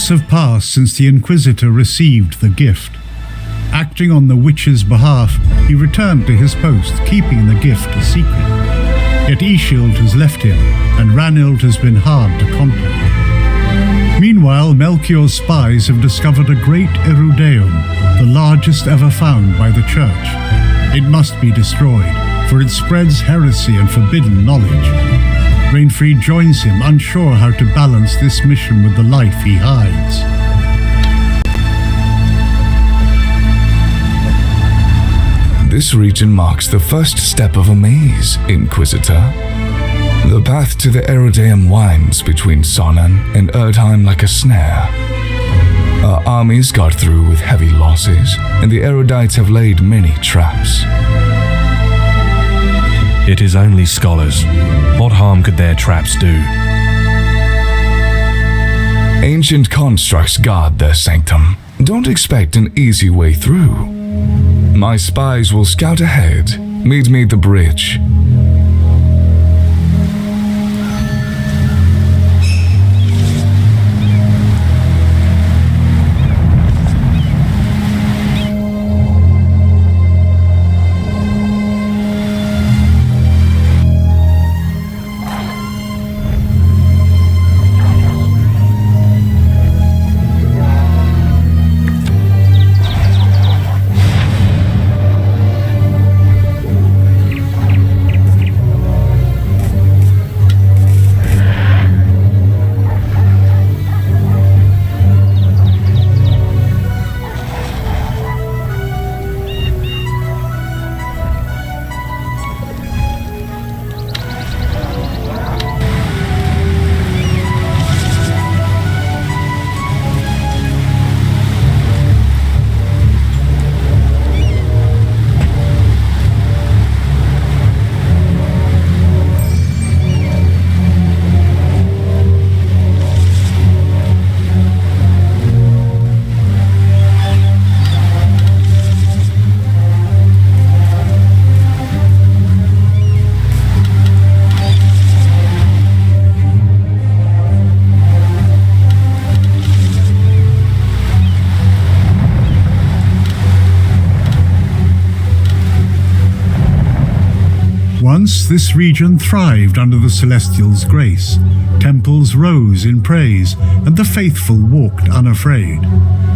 Months have passed since the Inquisitor received the gift. Acting on the witch's behalf, he returned to his post, keeping the gift a secret. Yet Ishield has left him, and Ranhild has been hard to contact. Meanwhile, Melchior's spies have discovered a great Erudeum, the largest ever found by the Church. It must be destroyed, for it spreads heresy and forbidden knowledge. Rainfried joins him, unsure how to balance this mission with the life he hides. This region marks the first step of a maze, Inquisitor. The path to the Erudeum winds between Sonnen and Erdheim like a snare. Our armies got through with heavy losses, and the erudites have laid many traps. It is only scholars. What harm could their traps do? Ancient constructs guard their sanctum. Don't expect an easy way through. My spies will scout ahead. Meet me at the bridge. Once this region thrived under the Celestials' grace. Temples rose in praise, and the faithful walked unafraid.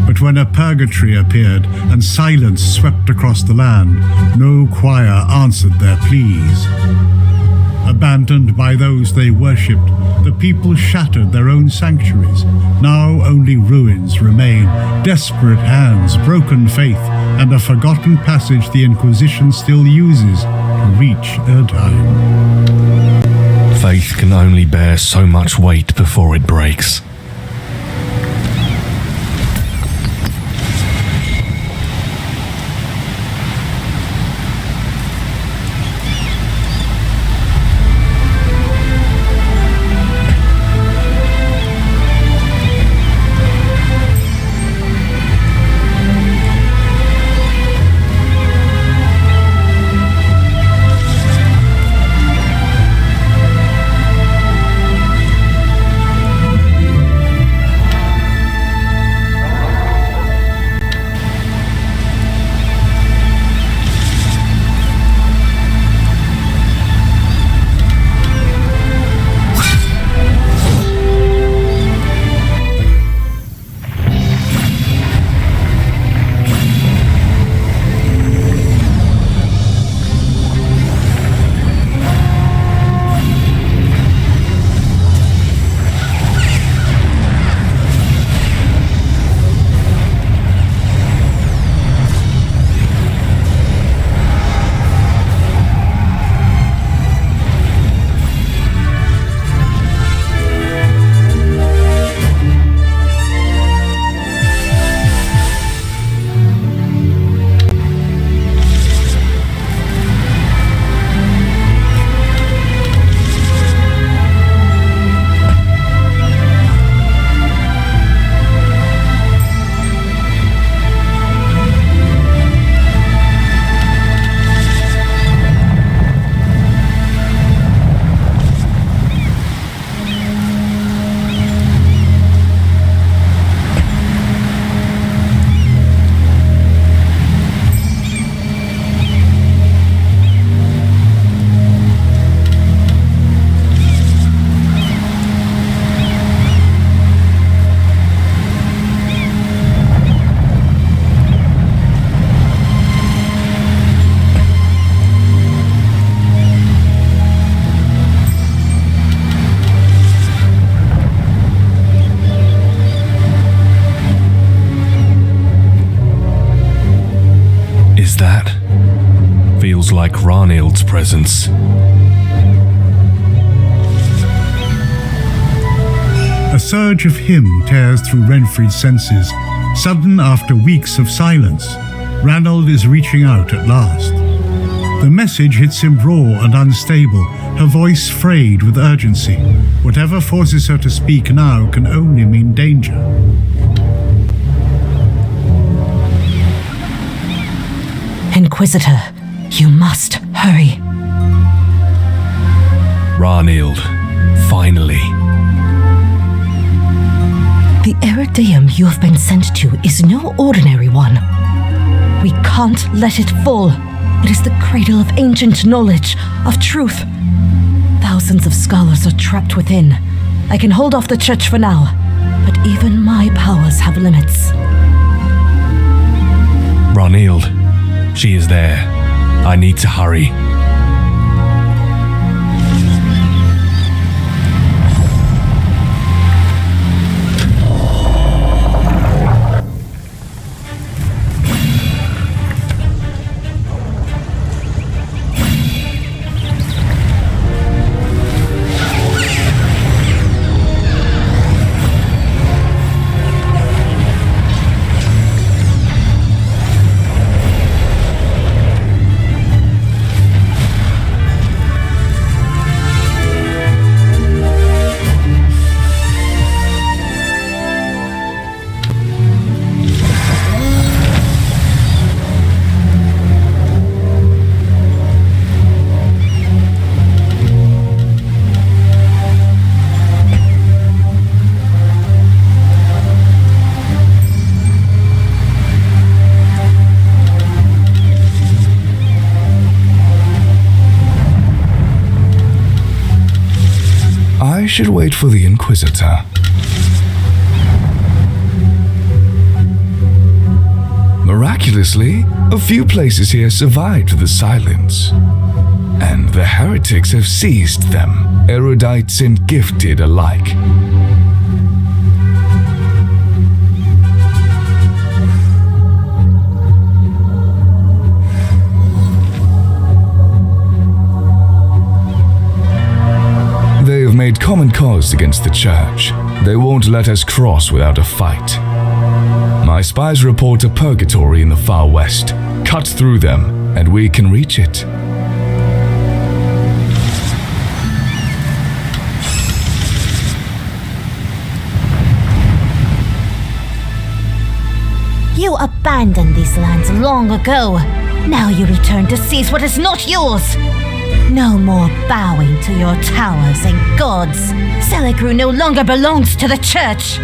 But when a purgatory appeared and silence swept across the land, no choir answered their pleas. Abandoned by those they worshipped, the people shattered their own sanctuaries. Now only ruins remain, desperate hands, broken faith, and a forgotten passage the Inquisition still uses to reach Erdheim. Faith can only bear so much weight before it breaks. like Ranild's presence. A surge of hymn tears through Renfried's senses, sudden after weeks of silence. Ranald is reaching out at last. The message hits him raw and unstable, her voice frayed with urgency. Whatever forces her to speak now can only mean danger. Inquisitor, you must hurry. Ranild, finally. The Erudeum you have been sent to is no ordinary one. We can't let it fall. It is the cradle of ancient knowledge, of truth. Thousands of scholars are trapped within. I can hold off the church for now, but even my powers have limits. Ranild, she is there. I need to hurry. I should wait for the Inquisitor. Miraculously, a few places here survived the silence. And the heretics have seized them, erudites and gifted alike. They have made common cause against the church. They won't let us cross without a fight. My spies report a purgatory in the far west. Cut through them, and we can reach it. You abandoned these lands long ago. Now you return to seize what is not yours. No more bowing to your towers and gods. Ch.3 no longer belongs to the church.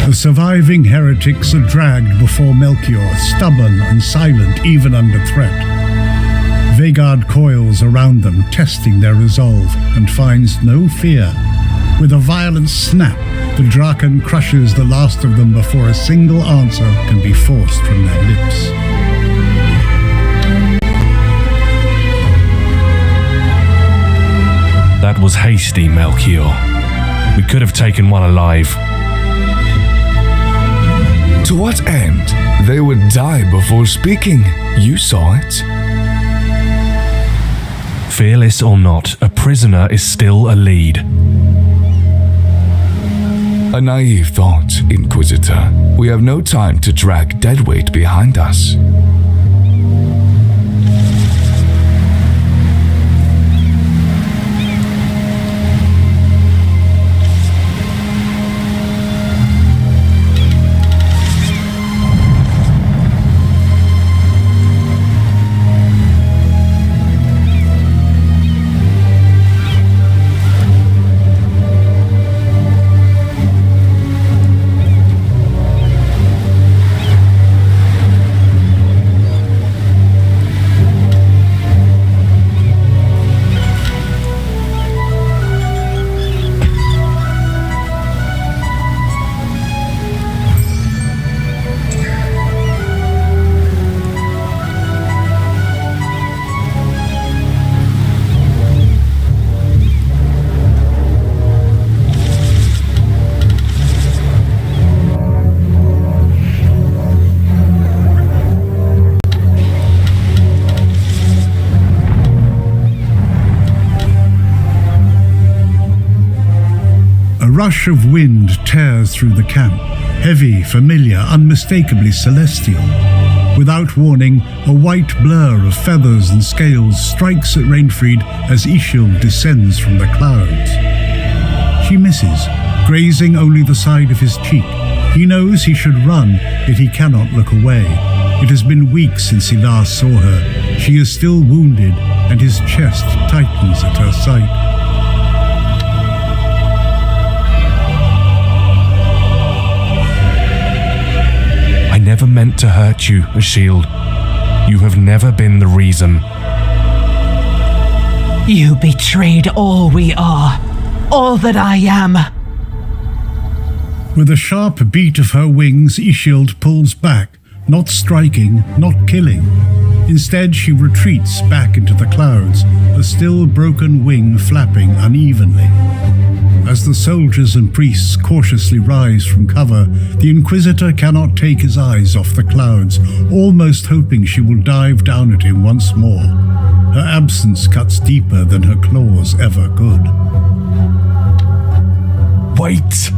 The surviving heretics are dragged before Melchior, stubborn and silent even under threat. Vegard coils around them, testing their resolve, and finds no fear. With a violent snap, the Draken crushes the last of them before a single answer can be forced from their lips. That was hasty, Melchior. We could have taken one alive. To what end? They would die before speaking. You saw it. Fearless or not, a prisoner is still a lead. A naive thought, Inquisitor. We have no time to drag deadweight behind us. A rush of wind tears through the camp, heavy, familiar, unmistakably celestial. Without warning, a white blur of feathers and scales strikes at Rainfried as Ishild descends from the clouds. She misses, grazing only the side of his cheek. He knows he should run, yet he cannot look away. It has been weeks since he last saw her. She is still wounded, and his chest tightens at her sight. I never meant to hurt you, Ishild. You have never been the reason. You betrayed all we are, all that I am. With a sharp beat of her wings, Ishild pulls back, not striking, not killing. Instead, she retreats back into the clouds, a still broken wing flapping unevenly. As the soldiers and priests cautiously rise from cover, the Inquisitor cannot take his eyes off the clouds, almost hoping she will dive down at him once more. Her absence cuts deeper than her claws ever could. Wait!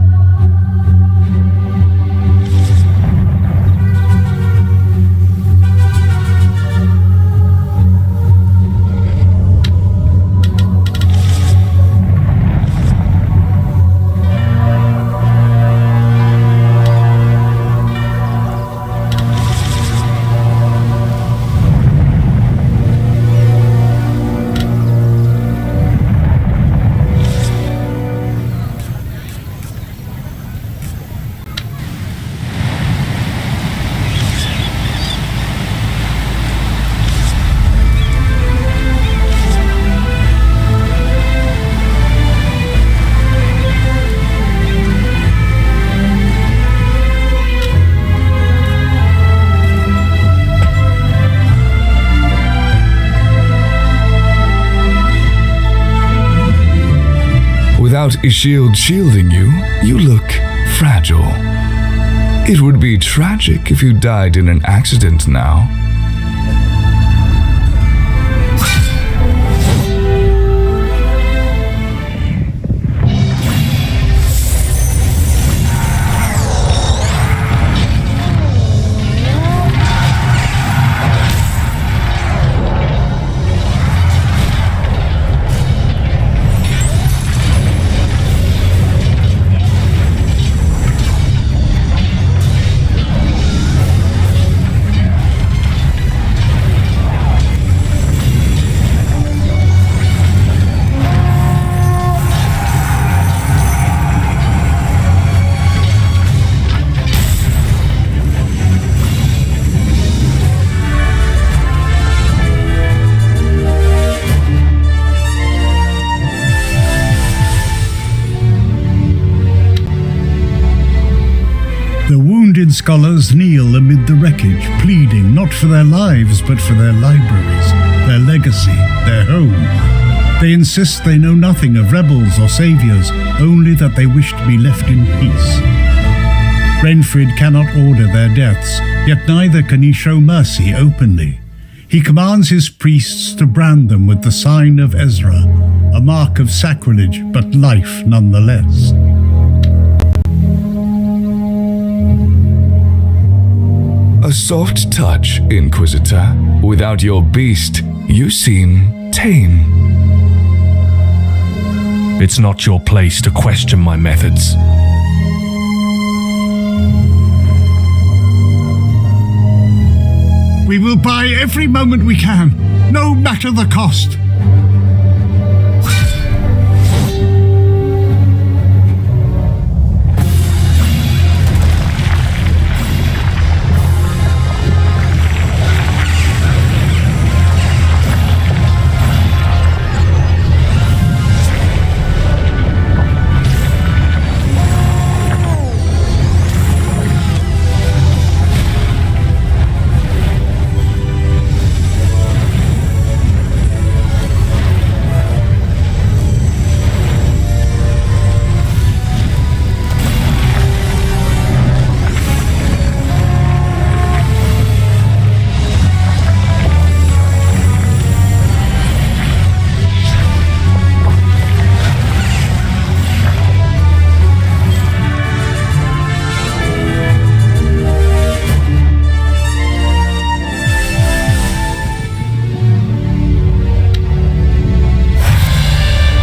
Without Ishild shielding you, you look fragile. It would be tragic if you died in an accident now. The wounded scholars kneel amid the wreckage, pleading not for their lives but for their libraries, their legacy, their home. They insist they know nothing of rebels or saviors, only that they wish to be left in peace. Rainfried cannot order their deaths, yet neither can he show mercy openly. He commands his priests to brand them with the sign of Ezra, a mark of sacrilege but life nonetheless. a soft touch, Inquisitor. Without your beast, you seem tame. It's not your place to question my methods. We will buy every moment we can, no matter the cost.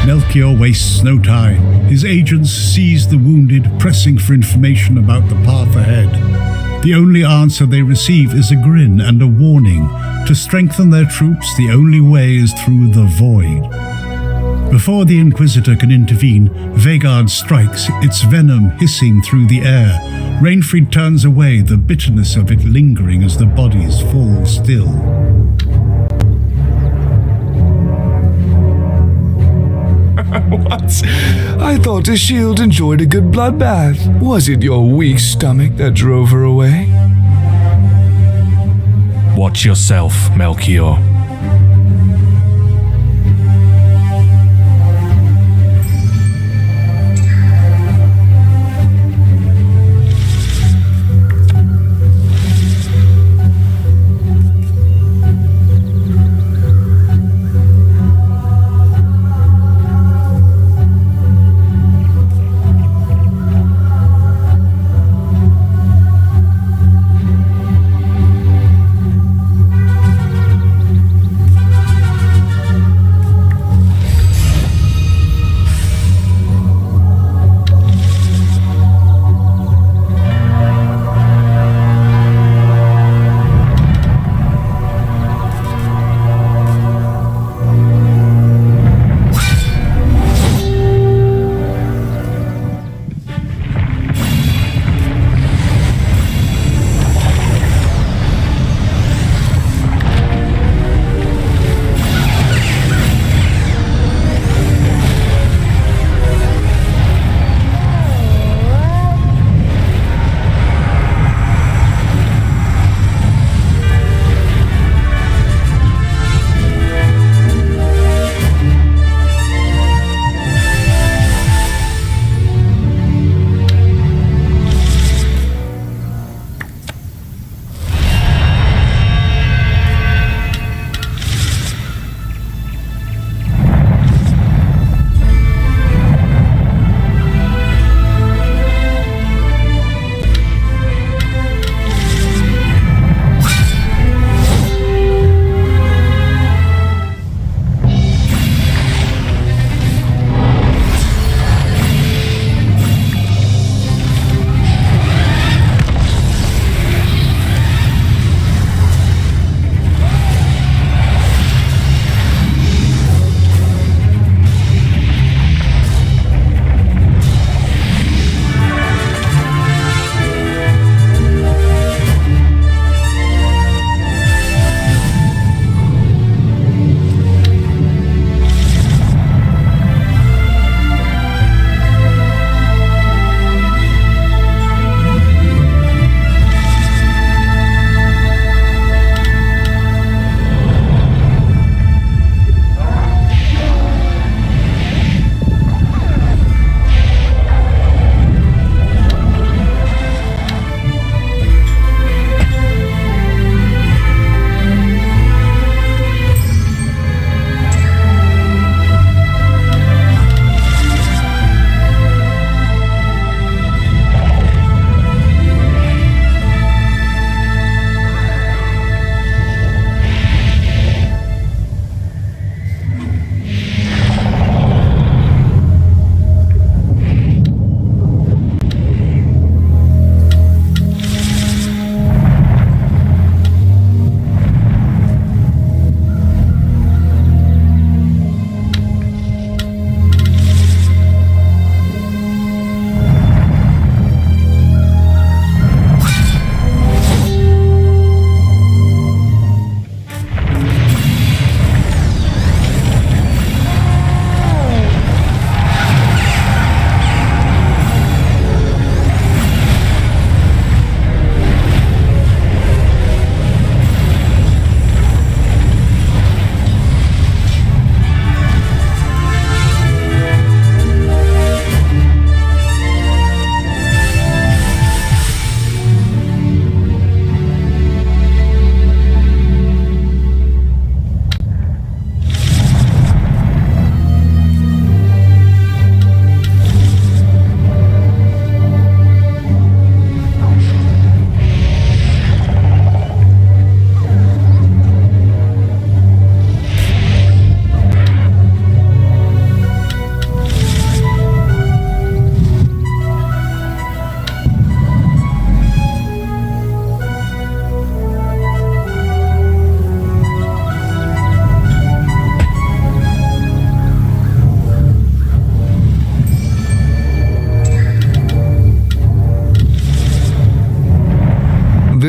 Melchior wastes no time. His agents seize the wounded, pressing for information about the path ahead. The only answer they receive is a grin and a warning. To strengthen their troops, the only way is through the void. Before the Inquisitor can intervene, Vegard strikes, its venom hissing through the air. Rainfried turns away, the bitterness of it lingering as the bodies fall still. What? I thought the shield enjoyed a good bloodbath. Was it your weak stomach that drove her away? Watch yourself, Melchior.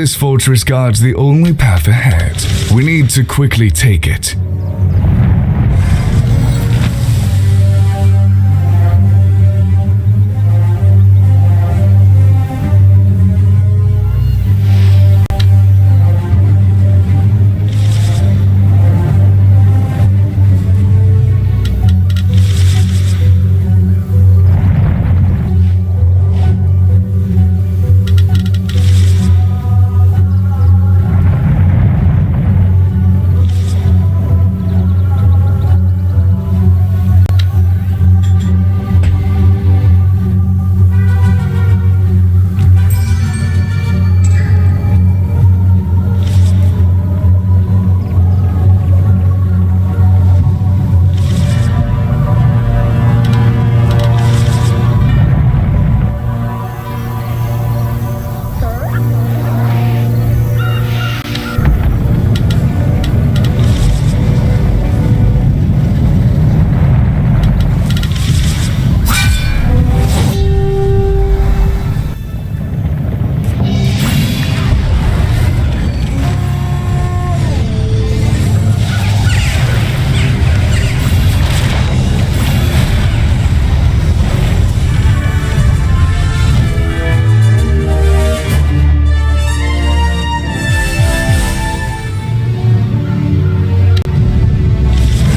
this fortress guards the only path ahead. We need to quickly take it.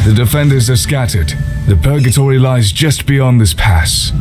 The defenders are scattered. The purgatory lies just beyond this pass.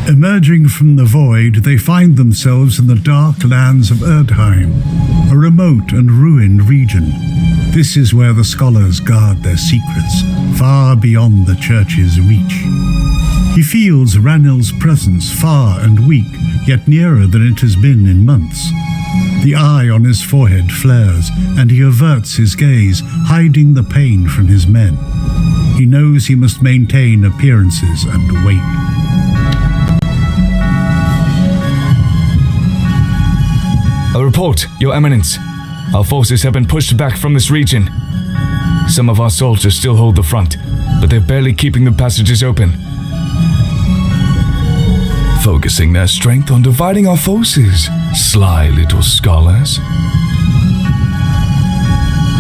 Emerging from the void, they find themselves in the dark lands of Erdheim, a remote and ruined region. This is where the scholars guard their secrets, far beyond the church's reach. He feels Ranil's presence far and weak, yet nearer than it has been in months. The eye on his forehead flares, and he averts his gaze, hiding the pain from his men. He knows he must maintain appearances and wait. A report, Your Eminence. Our forces have been pushed back from this region. Some of our soldiers still hold the front, but they're barely keeping the passages open. Focusing their strength on dividing our forces, sly little scholars.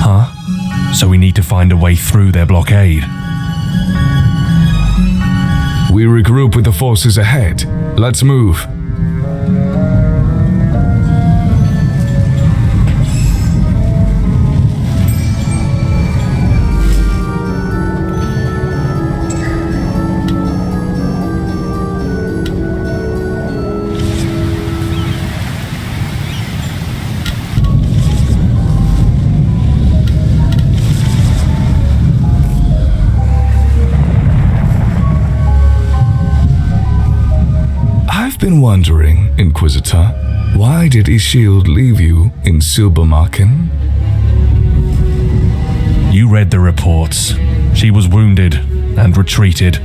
Huh? So we need to find a way through their blockade. We regroup with the forces ahead. Let's move. Been wondering, Inquisitor, why did Ishield leave you in Silbermarken? You read the reports. She was wounded and retreated.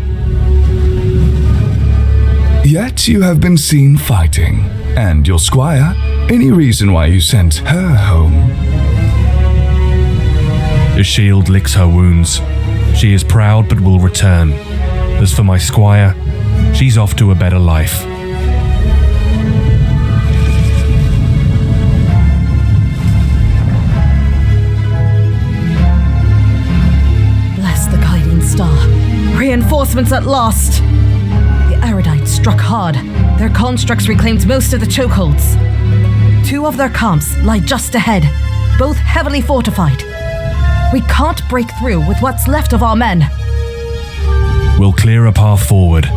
Yet you have been seen fighting. And your squire, any reason why you sent her home? Ishield licks her wounds. She is proud but will return. As for my squire, she's off to a better life. Star. Reinforcements at last! The Erudites struck hard. Their constructs reclaimed most of the chokeholds. 2 of their camps lie just ahead, both heavily fortified. We can't break through with what's left of our men. We'll clear a path forward.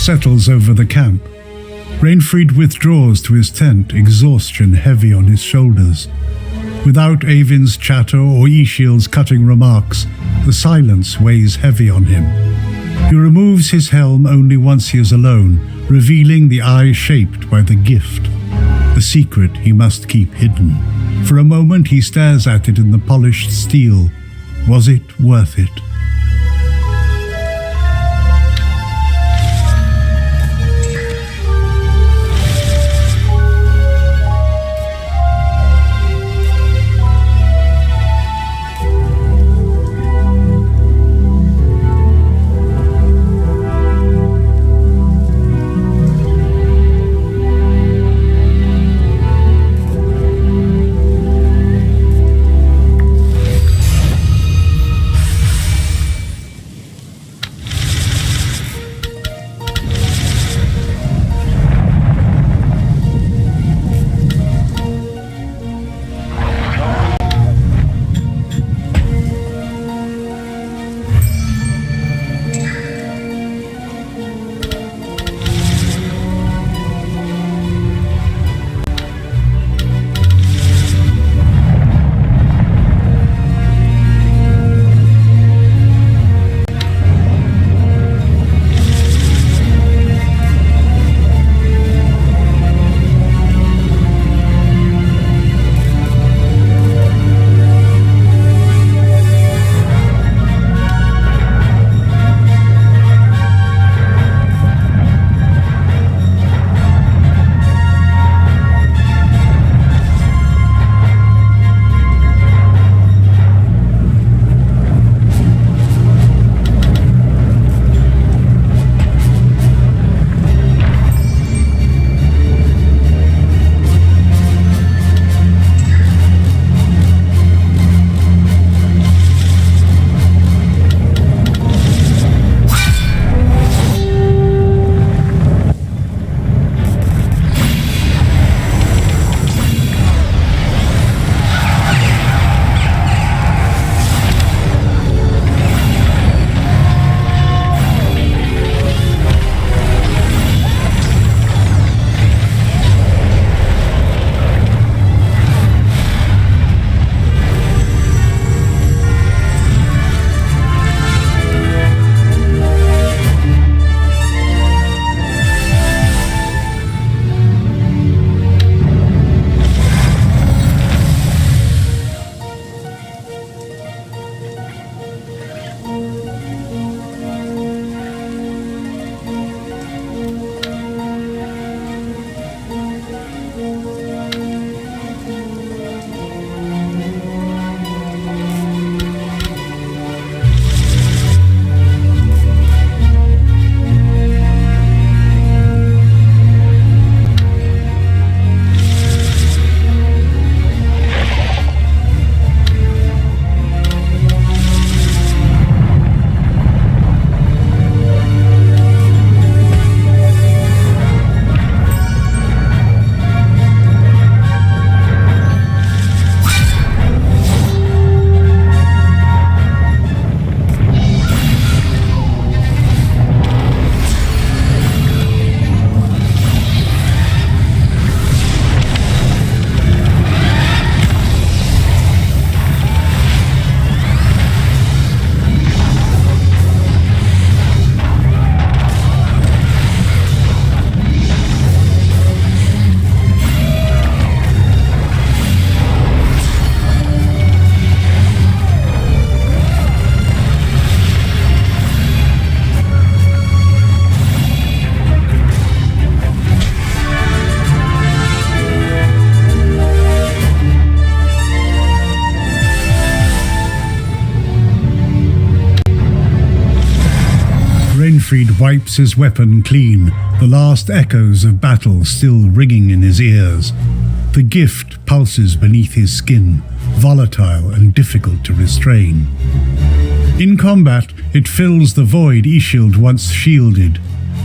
settles over the camp. Rainfried withdraws to his tent, exhaustion heavy on his shoulders. Without Avin's chatter or Ishil's cutting remarks, the silence weighs heavy on him. He removes his helm only once he is alone, revealing the eye shaped by the gift. A secret he must keep hidden. For a moment he stares at it in the polished steel. Was it worth it? Rainfried wipes his weapon clean, the last echoes of battle still ringing in his ears. The gift pulses beneath his skin, volatile and difficult to restrain. In combat, it fills the void Ishild once shielded,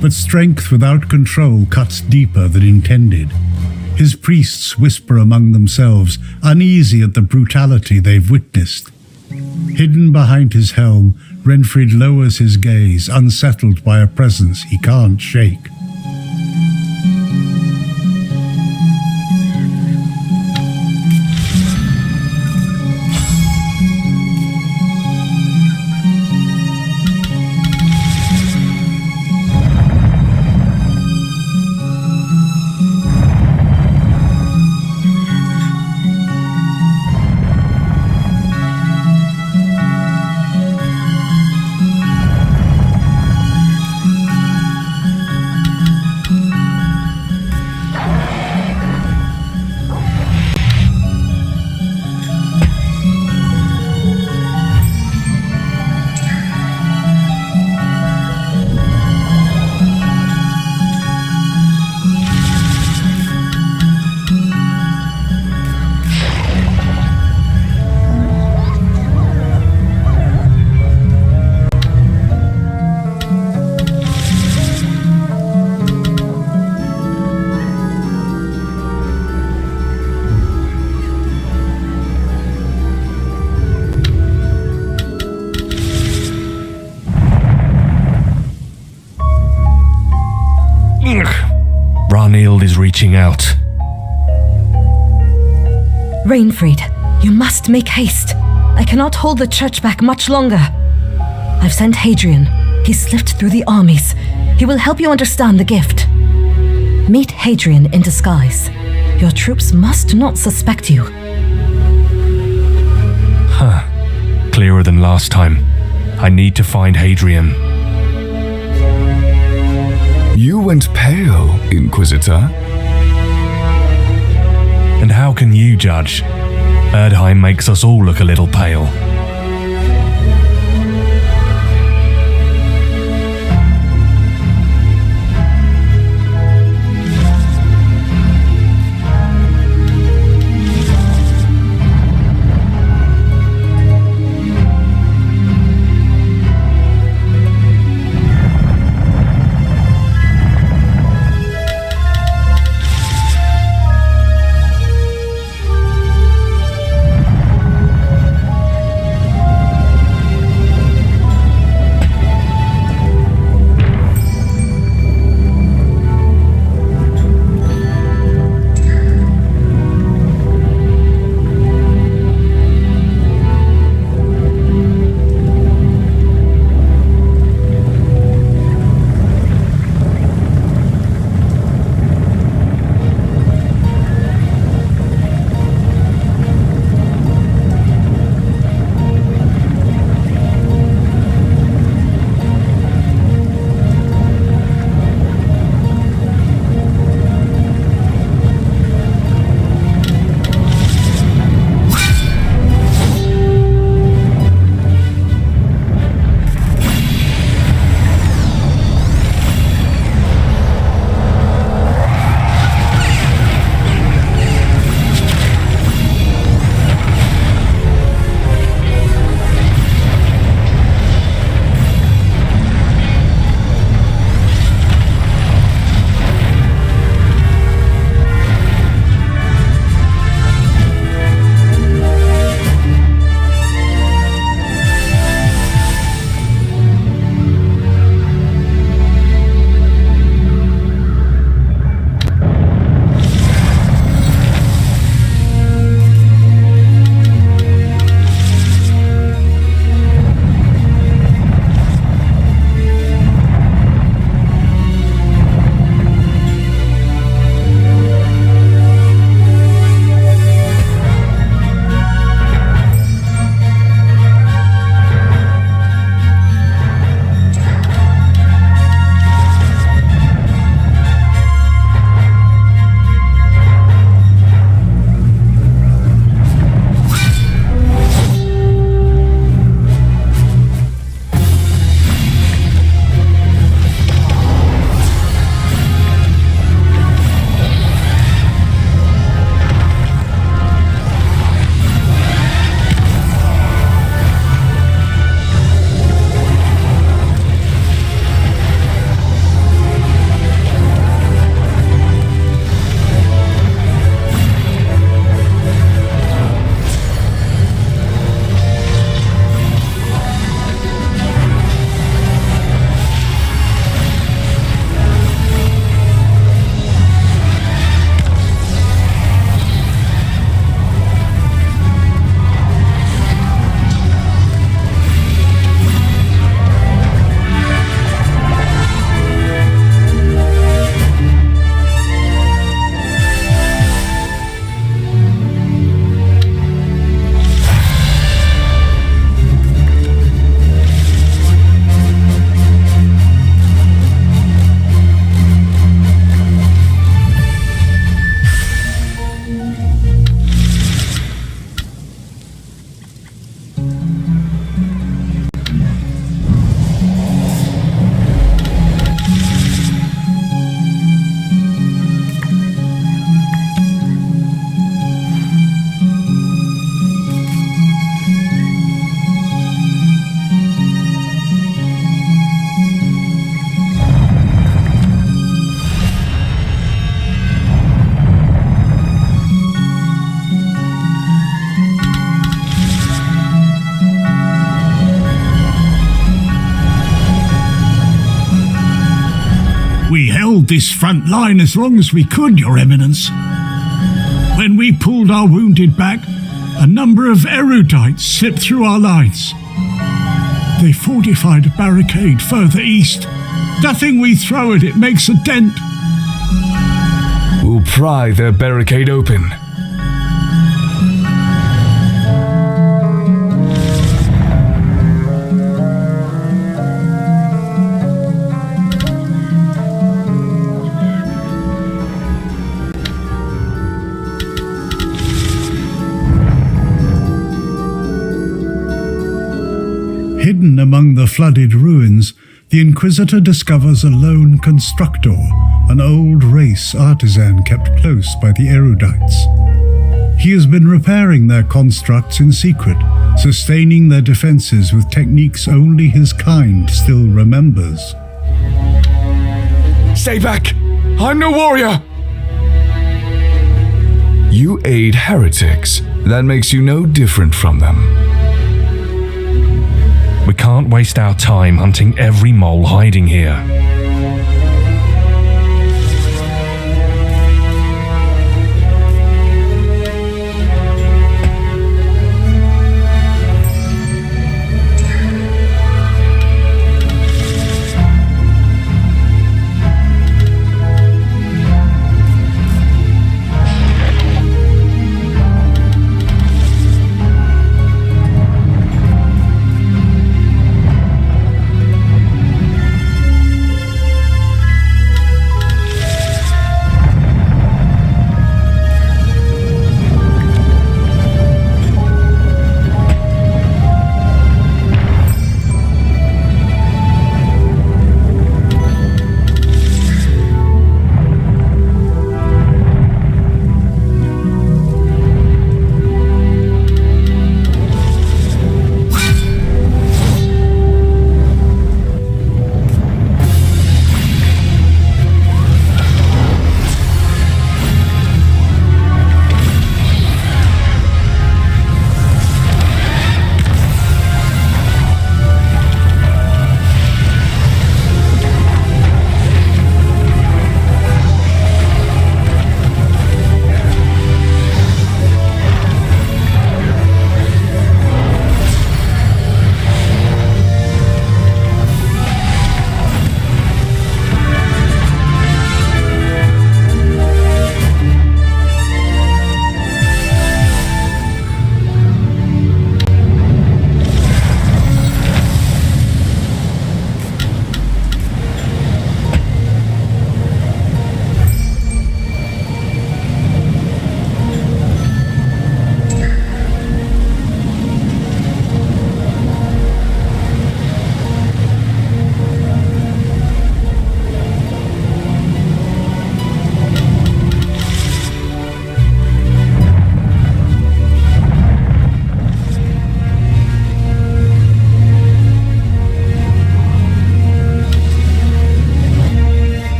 but strength without control cuts deeper than intended. His priests whisper among themselves, uneasy at the brutality they've witnessed. Hidden behind his helm, Renfried lowers his gaze, unsettled by a presence he can't shake. Ranilde is reaching out. Renfried, you must make haste. I cannot hold the church back much longer. I've sent Hadrian. He slipped through the armies. He will help you understand the gift. Meet Hadrian in disguise. Your troops must not suspect you. Clearer than last time. I need to find Hadrian. You went pale, Inquisitor. And how can you judge? Erdheim makes us all look a little pale. held this front line as long as we could, Your Eminence. When we pulled our wounded back, a number of erudites slipped through our lines. They fortified a barricade further east. Nothing we throw at it makes a dent. We'll pry their barricade open. Hidden among the flooded ruins, the Inquisitor discovers a lone constructor, an old race artisan kept close by the erudites. He has been repairing their constructs in secret, sustaining their defenses with techniques only his kind still remembers. Stay back! I'm no warrior! You aid heretics. That makes you no different from them. We can't waste our time hunting every mole hiding here.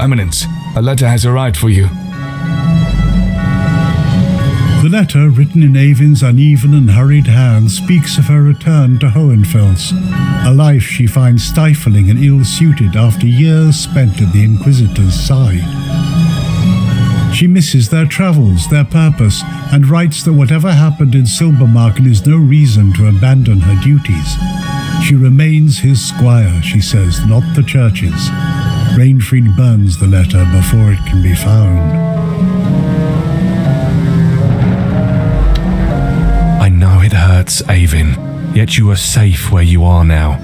Eminence, a letter has arrived for you. The letter, written in Avin's uneven and hurried hand, speaks of her return to Hohenfels, a life she finds stifling and ill-suited after years spent at the Inquisitor's side. She misses their travels, their purpose, and writes that whatever happened in Silbermarken is no reason to abandon her duties. She remains his squire, she says, not the church's. Rainfried burns the letter before it can be found. I know it hurts, Avin, yet you are safe where you are now.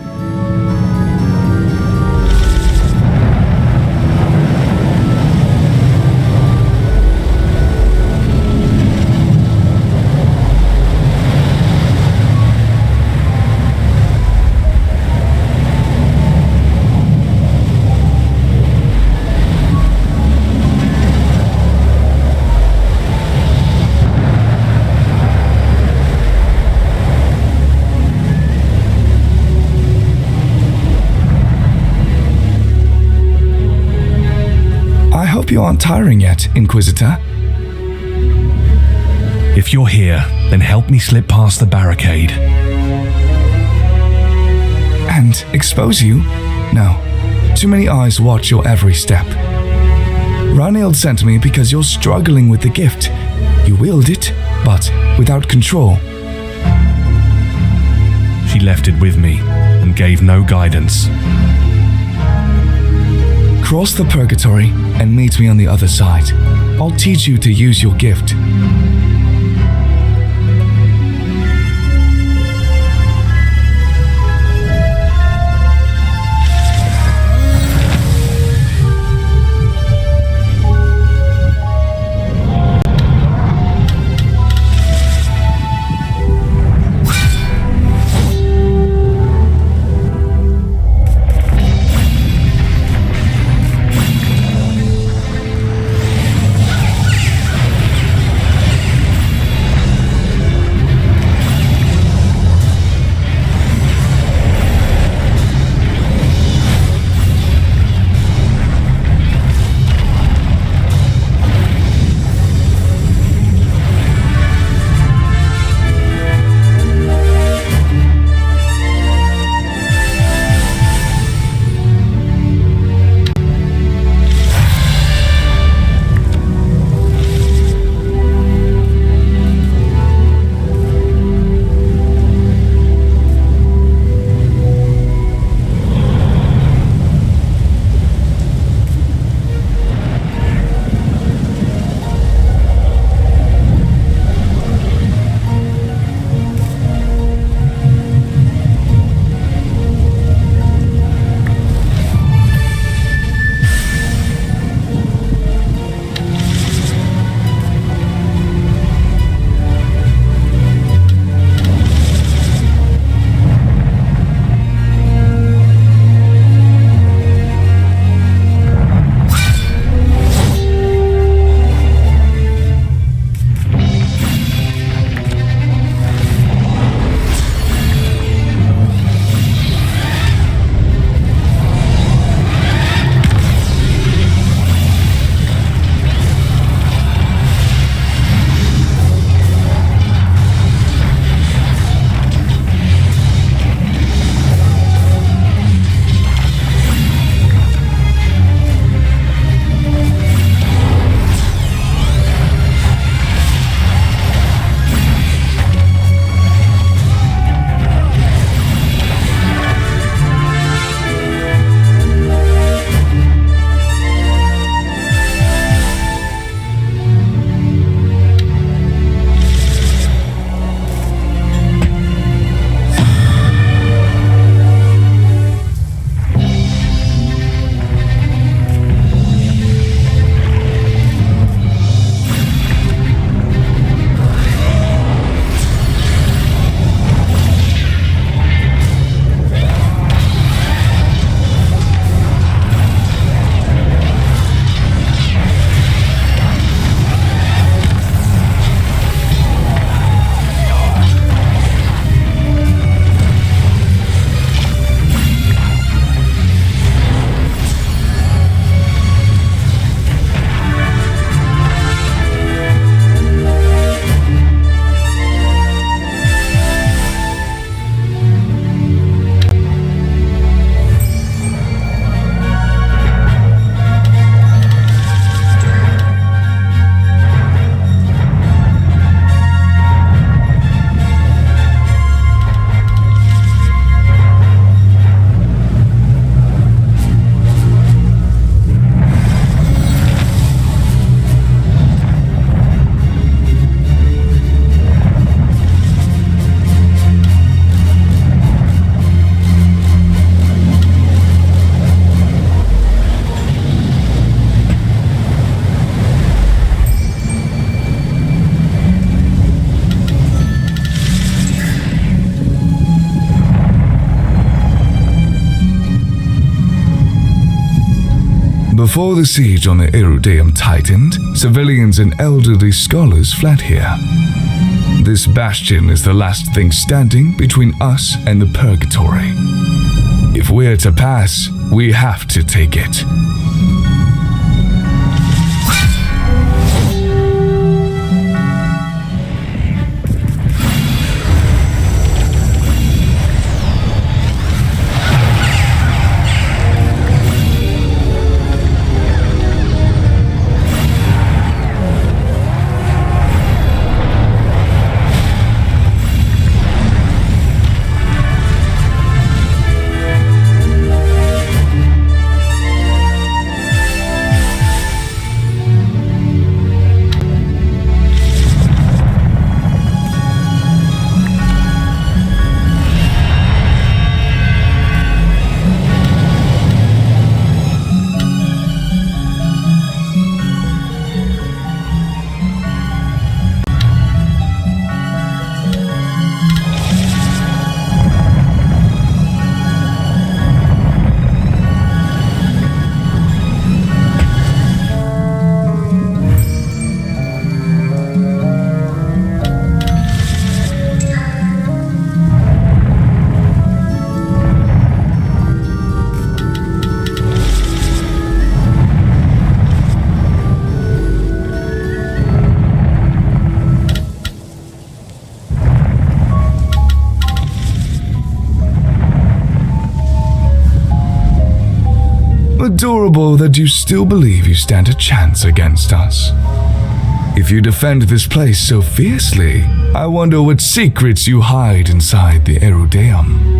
You aren't tiring yet, Inquisitor. If you're here, then help me slip past the barricade. And expose you? No. Too many eyes watch your every step. Ranield sent me because you're struggling with the gift. You wield it, but without control. She left it with me and gave no guidance. Cross the purgatory and meet me on the other side. I'll teach you to use your gift. Before the siege on the Erudeum tightened, civilians and elderly scholars fled here. This bastion is the last thing standing between us and the purgatory. If we're to pass, we have to take it. Adorable that you still believe you stand a chance against us. If you defend this place so fiercely, I wonder what secrets you hide inside the Erudeum.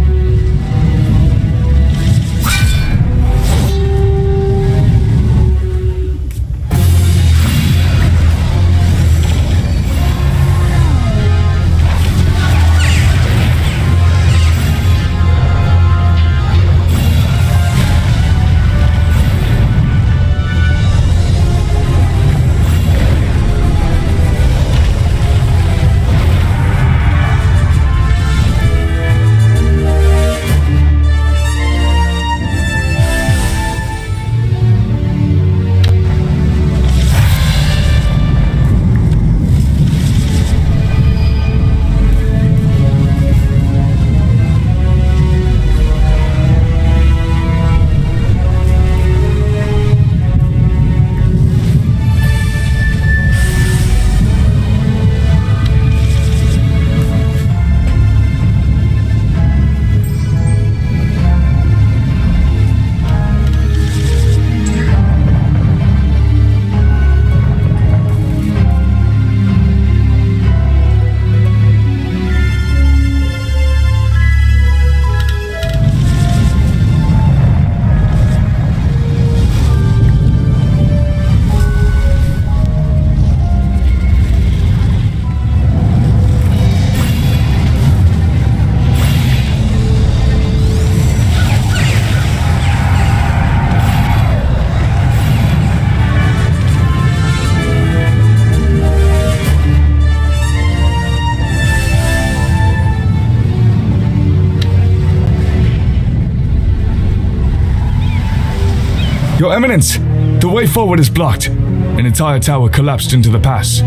Your Eminence! The way forward is blocked. An entire tower collapsed into the pass.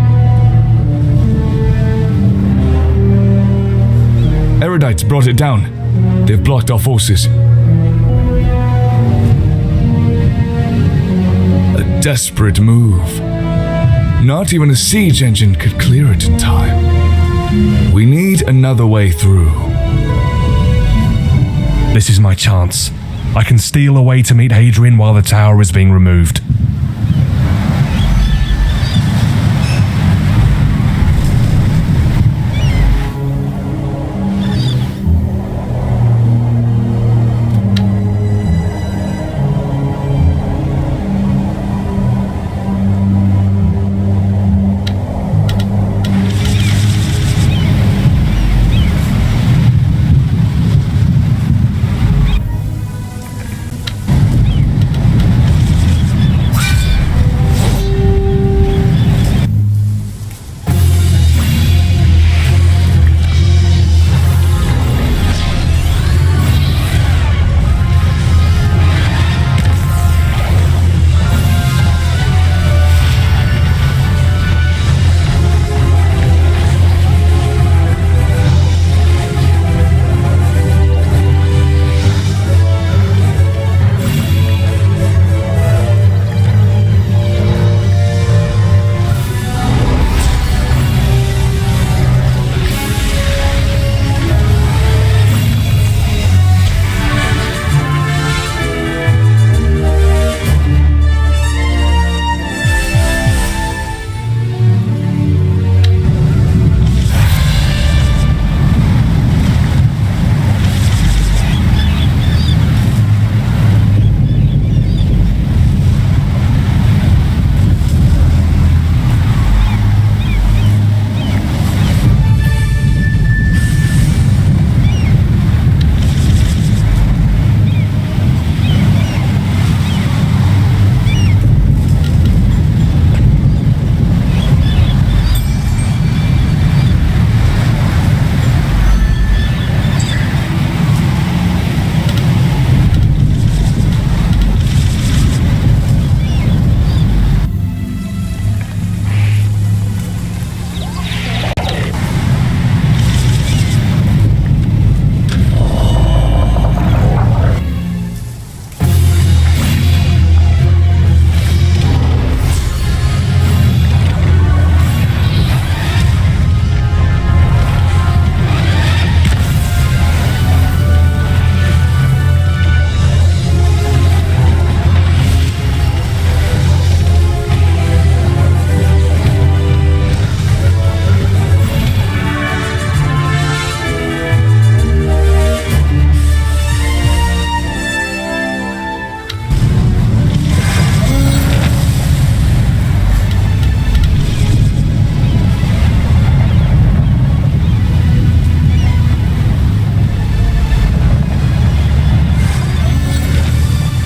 Erudites brought it down. They've blocked our forces. A desperate move. Not even a siege engine could clear it in time. We need another way through. This is my chance. I can steal away to meet Hadrian while the tower is being removed.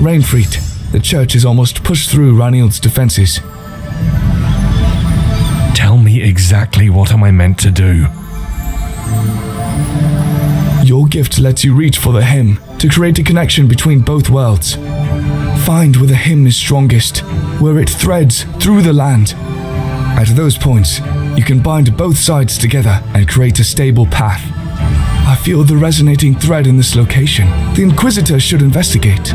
Rainfleet, the church has almost pushed through Ranild's defenses. Tell me exactly what am I meant to do? Your gift lets you reach for the hymn to create a connection between both worlds. Find where the hymn is strongest, where it threads through the land. At those points, you can bind both sides together and create a stable path. I feel the resonating thread in this location. The Inquisitor should investigate.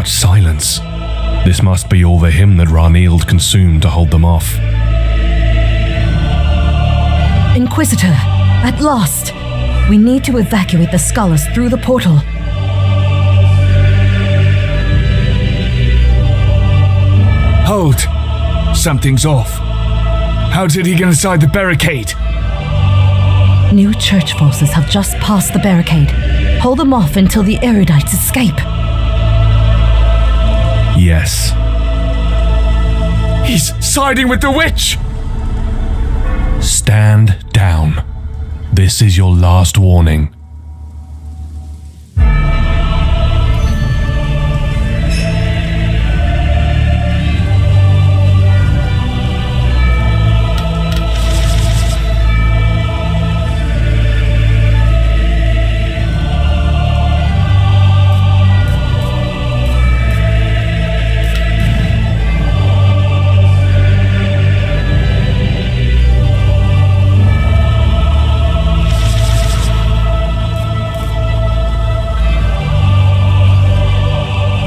Silence. This must be all the hymn that Ranild consumed to hold them off. Inquisitor, at last! We need to evacuate the scholars through the portal. Hold! Something's off. How did he get inside the barricade? New church forces have just passed the barricade. Hold them off until the erudites escape. Yes. He's siding with the witch! Stand down. This is your last warning.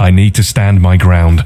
I need to stand my ground.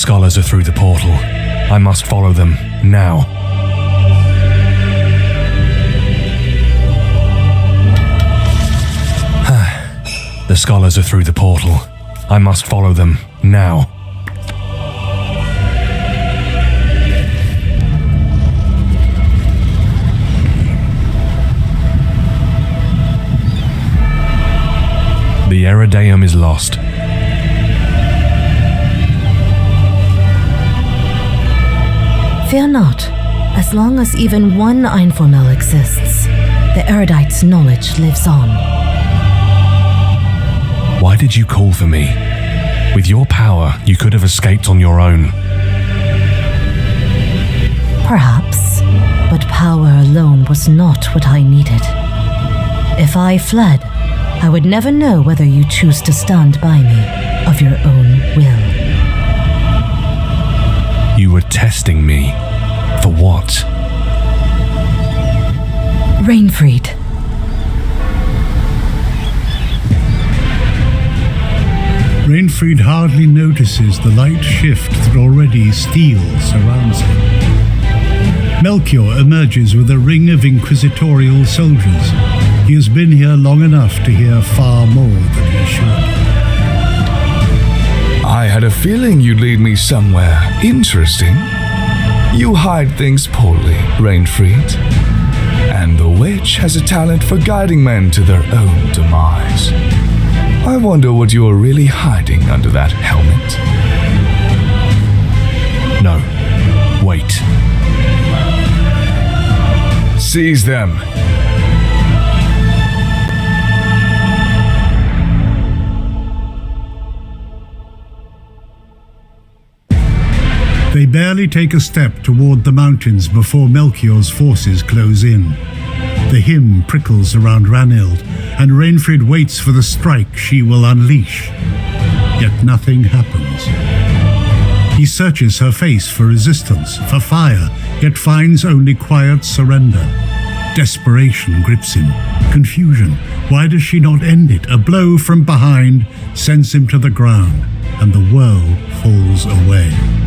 scholars are through the portal. I must follow them, now. The scholars are through the portal. I must follow them, now. The Erudeum is lost. Fear not. As long as even one Einformel exists, the erudite's knowledge lives on. Why did you call for me? With your power, you could have escaped on your own. Perhaps, but power alone was not what I needed. If I fled, I would never know whether you choose to stand by me of your own will. You were testing me. For what? Rainfried. Rainfried hardly notices the light shift that already steel surrounds him. Melchior emerges with a ring of inquisitorial soldiers. He has been here long enough to hear far more than he should. I had a feeling you'd lead me somewhere interesting. You hide things poorly, Rainfried. And the witch has a talent for guiding men to their own demise. I wonder what you are really hiding under that helmet. No. Wait. Seize them. They barely take a step toward the mountains before Melchior's forces close in. The hymn prickles around Ranhild, and Rainfried waits for the strike she will unleash. Yet nothing happens. He searches her face for resistance, for fire, yet finds only quiet surrender. Desperation grips him. Confusion. Why does she not end it? A blow from behind sends him to the ground, and the world falls away.